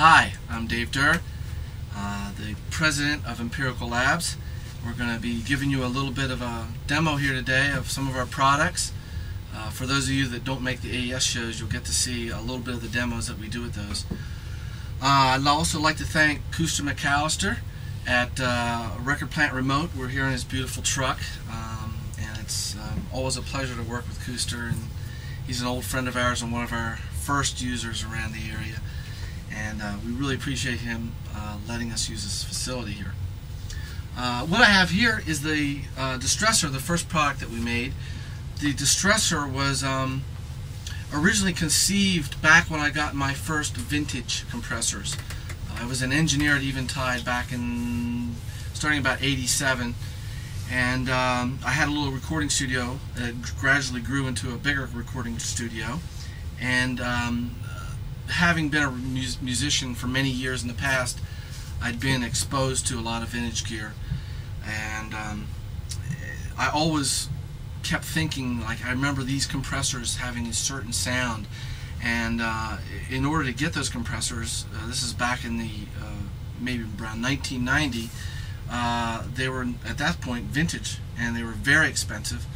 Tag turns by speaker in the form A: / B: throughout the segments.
A: Hi, I'm Dave Derr, the president of Empirical Labs. We're going to be giving you a little bit of a demo here today of some of our products. For those of you that don't make the AES shows, you'll get to see a little bit of the demos that we do with those. I'd also like to thank Kuster McAllister at Record Plant Remote. We're here in his beautiful truck, and it's always a pleasure to work with Kuster. And he's an old friend of ours and one of our first users around the area. And we really appreciate him letting us use this facility here. What I have here is the Distressor, the first product that we made. The Distressor was originally conceived back when I got my first vintage compressors. I was an engineer at Eventide back in starting about '87, and I had a little recording studio that gradually grew into a bigger recording studio. And having been a musician for many years in the past, I'd been exposed to a lot of vintage gear, and I always kept thinking, like, I remember these compressors having a certain sound, and in order to get those compressors, this is back in the maybe around 1990, they were at that point vintage, and they were very expensive.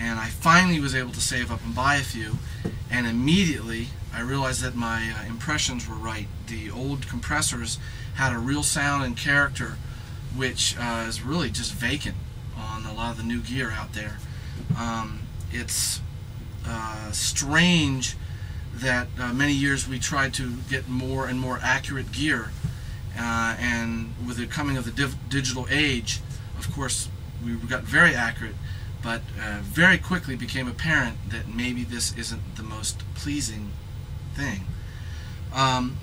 A: And I finally was able to save up and buy a few, and immediately I realized that my impressions were right. The old compressors had a real sound and character which is really just vacant on a lot of the new gear out there. It's strange that many years we tried to get more and more accurate gear, and with the coming of the digital age, of course, we got very accurate, but very quickly became apparent that maybe this isn't the most pleasing thing.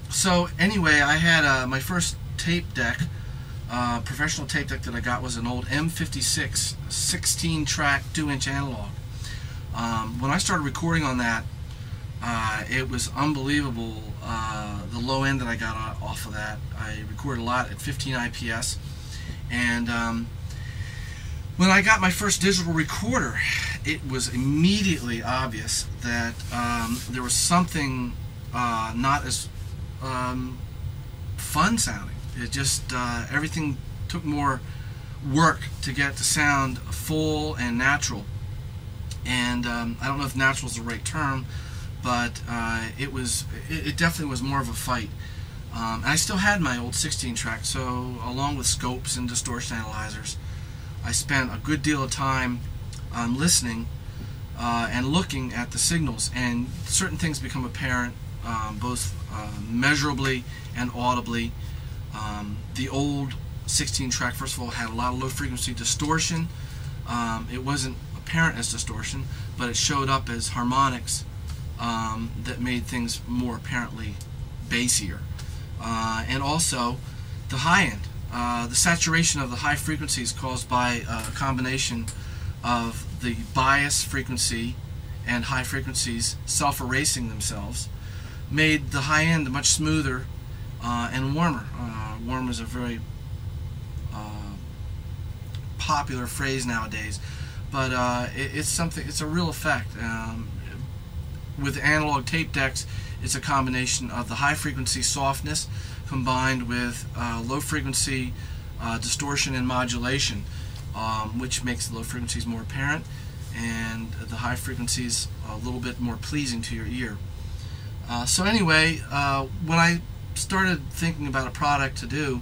A: So anyway, I had my first tape deck, professional tape deck that I got was an old M56 16-track 2-inch analog. When I started recording on that, it was unbelievable, the low end that I got off of that. I recorded a lot at 15 IPS, and when I got my first digital recorder, it was immediately obvious that there was something not as fun sounding. It just, everything took more work to get the sound full and natural. And I don't know if natural is the right term, but it definitely was more of a fight. And I still had my old 16-track, so along with scopes and distortion analyzers, I spent a good deal of time listening and looking at the signals, and certain things become apparent, both measurably and audibly. The old 16-track, first of all, had a lot of low-frequency distortion. It wasn't apparent as distortion, but it showed up as harmonics that made things more apparently bassier. And also the high end. The saturation of the high frequencies caused by a combination of the bias frequency and high frequencies self-erasing themselves made the high end much smoother and warmer. Warm is a very popular phrase nowadays, but it's a real effect. With analog tape decks, it's a combination of the high frequency softness combined with low frequency distortion and modulation, which makes the low frequencies more apparent and the high frequencies a little bit more pleasing to your ear. So anyway, when I started thinking about a product to do,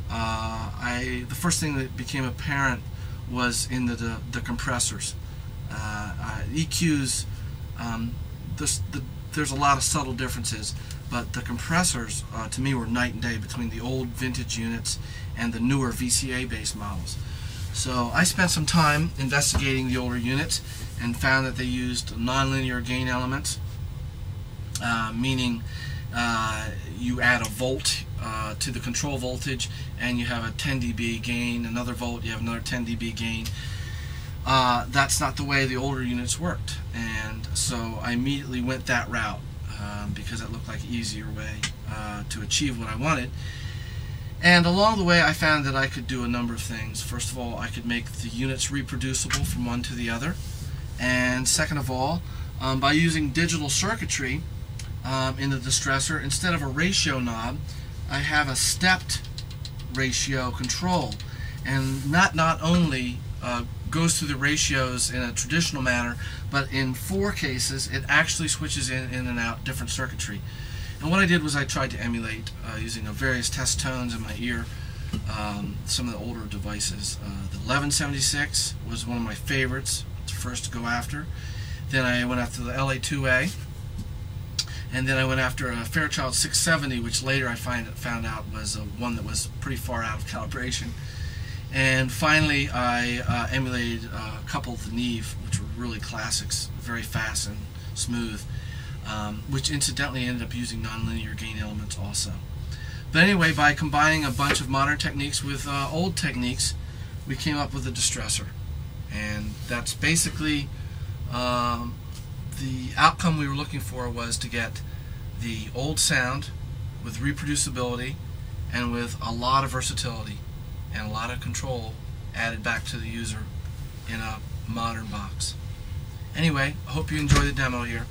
A: the first thing that became apparent was in the compressors. EQs, there's a lot of subtle differences, but the compressors to me were night and day between the old vintage units and the newer VCA-based models. So I spent some time investigating the older units and found that they used nonlinear gain elements, meaning you add a volt to the control voltage and you have a 10 dB gain, another volt, you have another 10 dB gain. That's not the way the older units worked, and so I immediately went that route because it looked like an easier way to achieve what I wanted. And along the way I found that I could do a number of things. First of all, I could make the units reproducible from one to the other, and second of all, by using digital circuitry, in the Distressor, instead of a ratio knob, I have a stepped ratio control, and not only goes through the ratios in a traditional manner, but in 4 cases it actually switches in and out different circuitry. And what I did was I tried to emulate using various test tones in my ear some of the older devices. The 1176 was one of my favorites, the first to go after. Then I went after the LA2A, and then I went after a Fairchild 670, which later I found out was one that was pretty far out of calibration. And finally I emulated a couple of the Neve, which were really classics, very fast and smooth, which incidentally ended up using nonlinear gain elements also. But anyway, by combining a bunch of modern techniques with old techniques, we came up with a Distressor. And that's basically the outcome we were looking for, was to get the old sound with reproducibility and with a lot of versatility and a lot of control added back to the user in a modern box. Anyway, I hope you enjoy the demo here.